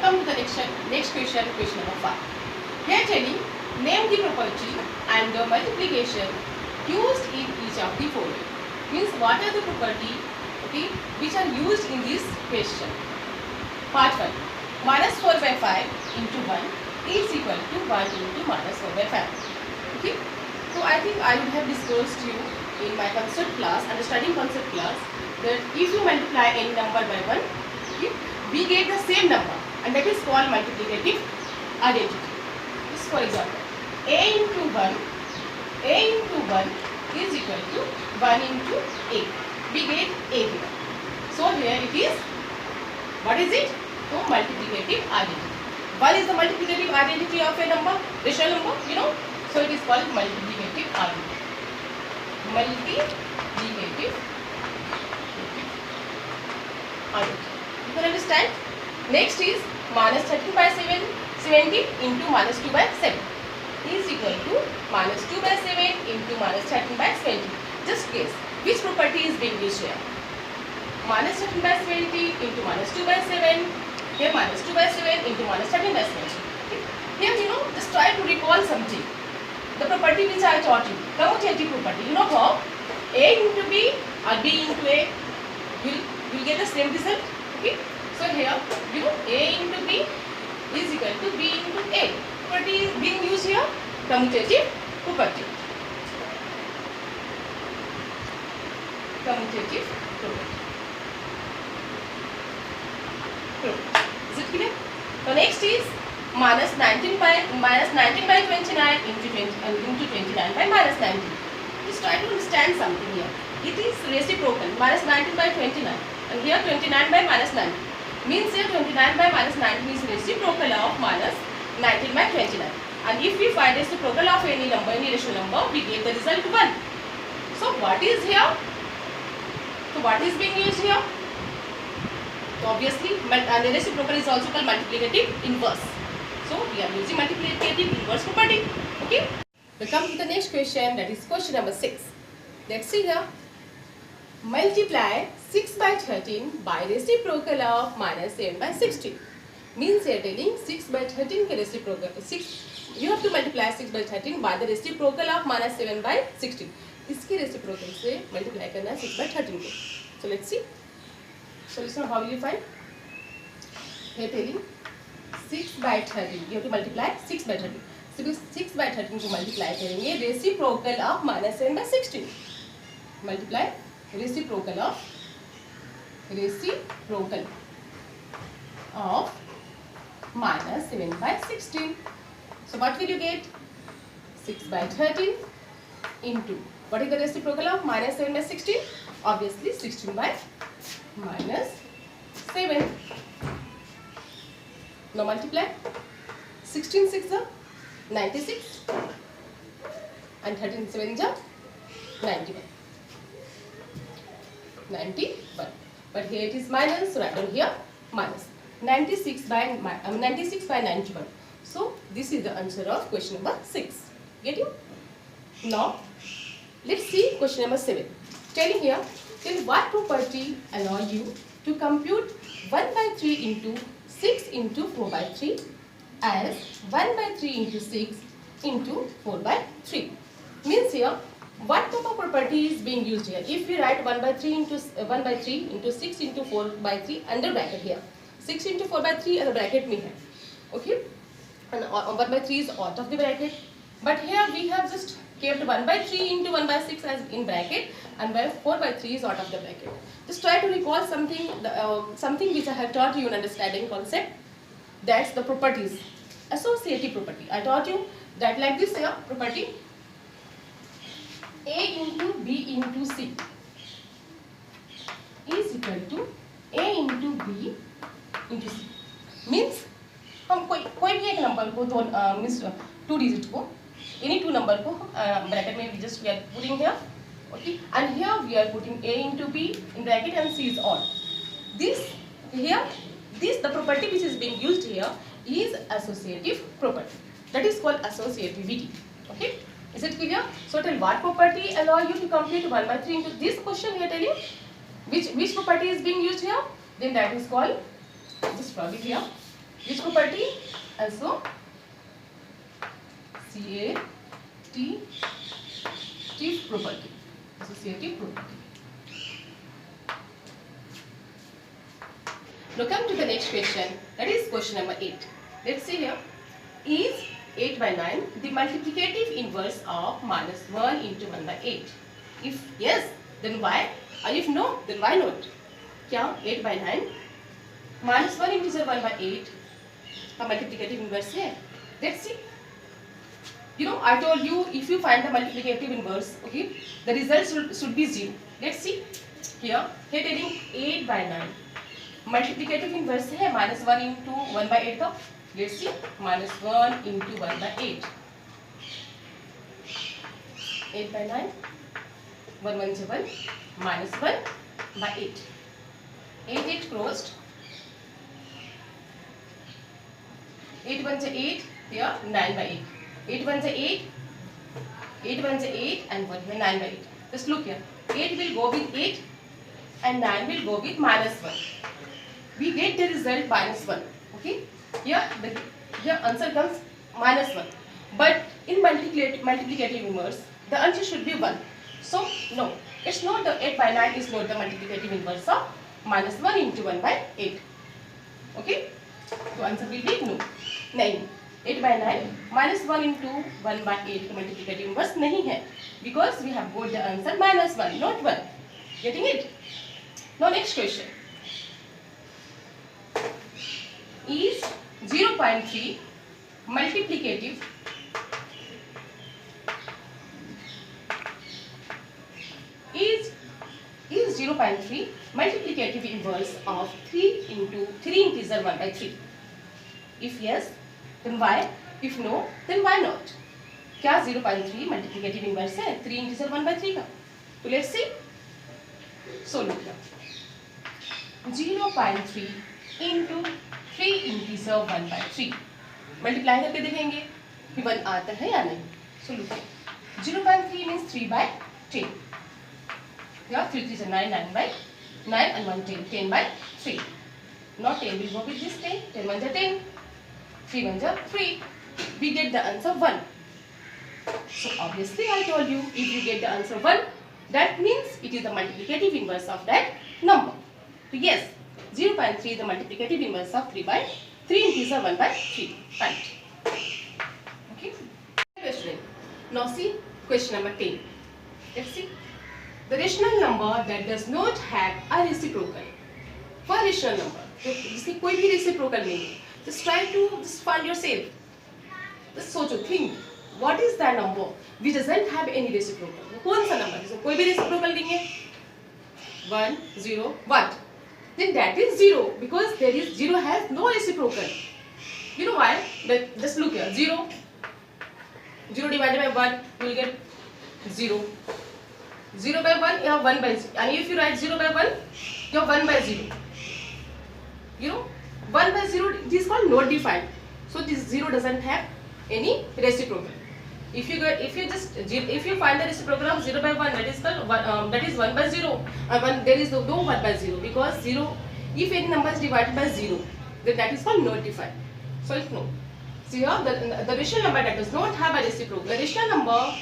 come to the next question, question number 5. Here telling, name the property and the multiplication used in each of the following. Means what are the property, okay, which are used in this question. Part 1. Minus 4 by 5 into 1 is equal to 1 into minus 4 by 5. Okay. So I think I would have disclosed to you in my concept class, understanding concept class, that if you multiply any number by 1, okay, we get the same number, and that is called multiplicative identity. This, for example, a into 1 is equal to 1 into a. We get a here. So here it is, what is it? So multiplicative identity. What is the multiplicative identity of a number, rational number, you know? So it is called multiplicative identity. Multiplicative identity. You can understand? Next is minus 13 by 70 into minus 2 by 7 is equal to minus 2 by 7 into minus 13 by 70. Just guess which property is being used here. Minus 13 by 70 into minus 2 by 7. Here minus 2 by 7 into minus 13 by 70. Okay. Here, you know, just try to recall something. The property which I taught you, commutative property. You know how A into B or B into A will get the same result. Okay. So here, you know, A into B is equal to B into A. Property is being used here, commutative property. Commutative property. Is it clear? So next is minus 19 by 29 into 29 by minus 19. Just try to understand something here. It is reciprocal. Minus 19 by 29, and here 29 by minus 19. Means here 29 by minus 19 is reciprocal of minus 19 by 29. And if we find reciprocal of any number, any rational number, we get the result 1. So what is here? So what is being used here? So obviously, and the reciprocal is also called multiplicative inverse. So we are using multiplicative inverse property. Okay. We come to the next question, that is question number 6. Let's see here. Multiply 6 by 13 by reciprocal of minus 7 by 16. Means they are telling 6 by 13 के reciprocal 6. You have to multiply 6 by 13 by the reciprocal of minus 7 by 16. इसके reciprocal से multiply करना 6 by 13 को. So let's see. Solution, how will you find? Here telling 6 by 13. You have to multiply 6 by 13. So 6 by 13 को multiply करेंगे reciprocal of minus 7 by 16. Multiply reciprocal of minus 7 by 16. So what will you get? 6 by 13 into, what is the reciprocal of minus 7 by 16? Obviously 16 by minus 7. Now multiply. 16 6 are 96 and 13 7 are 91. 91. But here it is minus, so write down here minus. 96 by 91. So this is the answer of question number 6. Get you? Now let's see question number 7. Telling here, tell what property allow you to compute 1 by 3 into 6 into 4 by 3 as 1 by 3 into 6 into 4 by 3. Means here, what type of property is being used here? If we write 1 by 3 into 6 into 4 by 3 under bracket here. 6 into 4 by 3 as a bracket में है. Okay? And 1 by 3 is out of the bracket. But here we have just kept 1 by 3 into 1 by 6 as in bracket, and 4 by 3 is out of the bracket. Just try to recall something, something which I have taught you in understanding concept. That's the properties. Associative property. I taught you that like this here, property A into B into C is equal to A into B into C. Means हम कोई भी एक number को means 2 digit को any 2 number को bracket में we are putting here, okay, and here we are putting A into B in bracket and C is odd. The property which is being used here is associative property. That is called associativity. Okay, is it clear? So tell what property allow you to complete 1 by 3 into this question we are telling. Which property is being used here? Then that is called, just plug it here. Which property? Also associative property. Associative property. Now come to the next question. That is question number 8. Let's see here. Is 8 by 9 the multiplicative inverse of minus 1 into 1 by 8? If yes, then why? And if no, then why not? क्या 8 by 9 minus 1 into 1 by 8 का multiplicative inverse है? Let's see. You know, I told you if you find the multiplicative inverse, okay, the result should be 0. Let's see. Here telling 8 by 9. Multiplicative inverse है minus 1 into 1 by 8 का. Let's see. Minus 1 into 1 by 8. 8 by 9. 1 1 is 1. Minus 1 by 8. 8 closed. 8 1 is 8. Here 9 by 8. 8 1 is 8. 8 1 is 8 and 1 here 9 by 8. Just look here. 8 will go with 8 and 9 will go with minus 1. We get the result minus 1. Okay. Here the answer comes minus 1. But in multiplicative inverse, the answer should be 1. So no, it's not the 8 by 9 is not the multiplicative inverse of minus 1 into 1 by 8. Okay. So answer will be no. 9. 8 by 9 minus 1 into 1 by 8 का multiplicative inverse नहीं है. Because we have got the answer minus 1, not 1. Getting it? Now next question. Is 0.3 multiplicative is 0.3 multiplicative inverse of 3 into 3 integer 1 by 3? If yes, then why? If no, then why not? क्या 0.3 multiplicative inverse है 3 integer 1 by 3 का? So let's see. So look here. 0.3 into 3 integer 1 by 3. Multiply करके देखेंगे कि 1 आता है या नहीं. So look here. 0.3 means 3 by 10. Yeah, 3 3 is 9, 9 by 9 and 1 10, 10 by 3. Not 10 will go with this 10. 10 1 is 10. 3 1 is 3. We get the answer 1. So obviously I told you if you get the answer 1, that means it is the multiplicative inverse of that number. So yes, 0.3 is the multiplicative inverse of 3 by 3 integer 1 by 3. Right. Okay. Question. Now see question number 10. Let's see. The rational number that does not have a reciprocal. For rational number, जिसकी कोई भी reciprocal नहीं है. Just try to just find yourself. Just सोचो, think. What is that number which doesn't have any reciprocal? कौन सा number जिसमें कोई भी reciprocal नहीं है? 1 0 1. Then that is 0 because there is 0 has no reciprocal. You know why? But just look here. 0 divided by 1 you will get 0. 0 by 1 you have 1 by 0. And if you write 0 by 1 you have 1 by 0. You know 1 by 0 it is called not defined. So this 0 doesn't have any reciprocal. If you find the reciprocal of 0 by 1, that is called 1 by 0. There is no 1 by 0 because 0, if any number is divided by 0, then that is called not defined. So it's no. So here the rational number that does not have a reciprocal, the rational number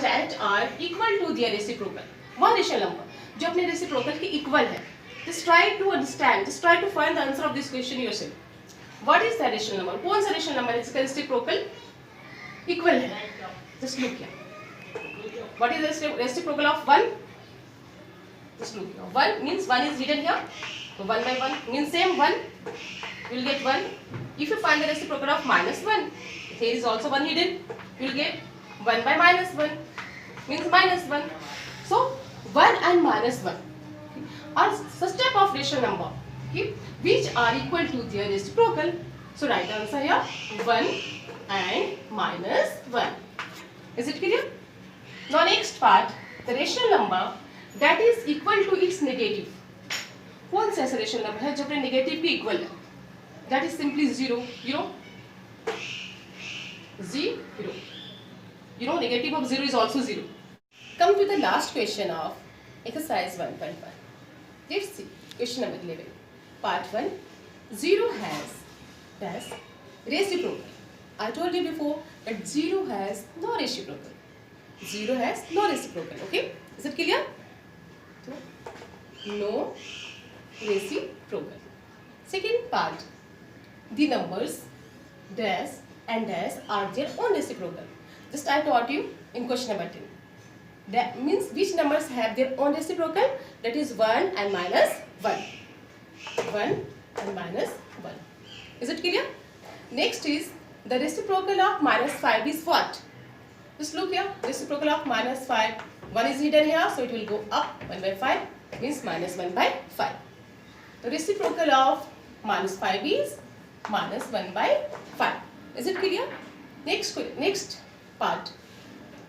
that are equal to their reciprocal. One rational number जो अपने reciprocal के equal है. Just try to understand. Just try to find the answer of this question yourself. What is the rational number? कौन सा rational number इसका reciprocal equal है? Just look here. What is the reciprocal of 1? Just look here. 1 means 1 is hidden here. So 1 by 1 means same 1. You will get 1. If you find the reciprocal of minus 1, here is also 1 hidden. You will get 1 by minus 1 means minus 1. So 1 and minus 1 are such type of rational number, okay, which are equal to their reciprocal. So right answer here 1 and minus 1. Is it clear? Now next part, the rational number that is equal to its negative. कौन सा ऐसा rational number है जो अपने negative के equal है? That is simply 0. You know 0. You know negative of 0 is also 0. Come to the last question of exercise 1.1. Let's see question number 11. Part 1. 0 has dash reciprocal. I told you before that 0 has no reciprocal. 0 has no reciprocal. Okay? Is it clear? So, no reciprocal. Second part. The numbers dash and dash are their own reciprocal. Just I taught you in question number 10. That means which numbers have their own reciprocal? That is 1 and minus 1. 1 and minus 1. Is it clear? Next is the reciprocal of minus 5 is what? Just look here. Reciprocal of minus 5. 1 is hidden here, so it will go up 1 by 5. Means minus 1 by 5. The reciprocal of minus 5 is minus 1 by 5. Is it clear? Next part.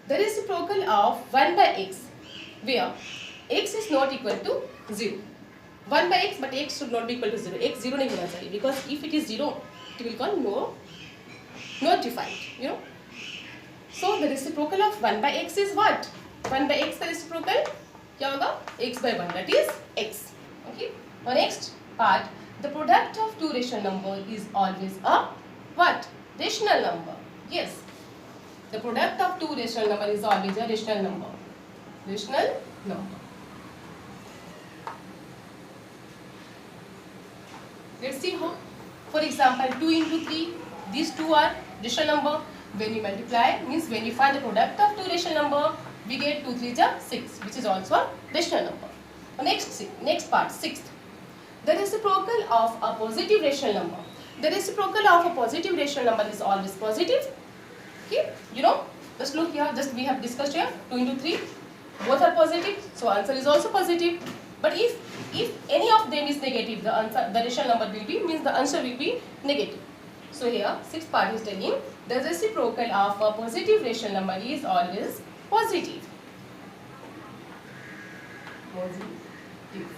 The reciprocal of 1 by x, where x is not equal to 0. 1 by x, but x should not be equal to 0. x 0 नहीं होना चाहिए, because if it is 0, it will call not defined. You know. So the reciprocal of 1 by x is what? 1 by x का reciprocal क्या होगा? x by 1, that is x. Okay. Now next part, the product of two rational number is always a what? Rational number. Yes. The product of two rational number is always a rational number. Rational number. Let's see how. For example, 2 into 3. These two are rational number. When you multiply, means when you find the product of two rational number, we get 2 3 is 6, which is also a rational number. Next part, sixth. The reciprocal of a positive rational number. The reciprocal of a positive rational number is always positive. Okay, you know, just look here, just we have discussed here, 2 into 3, both are positive, so answer is also positive. But if any of them is negative, the rational number will be, means the answer will be negative. So here, sixth part is telling the reciprocal of a positive rational number is always positive. Positive.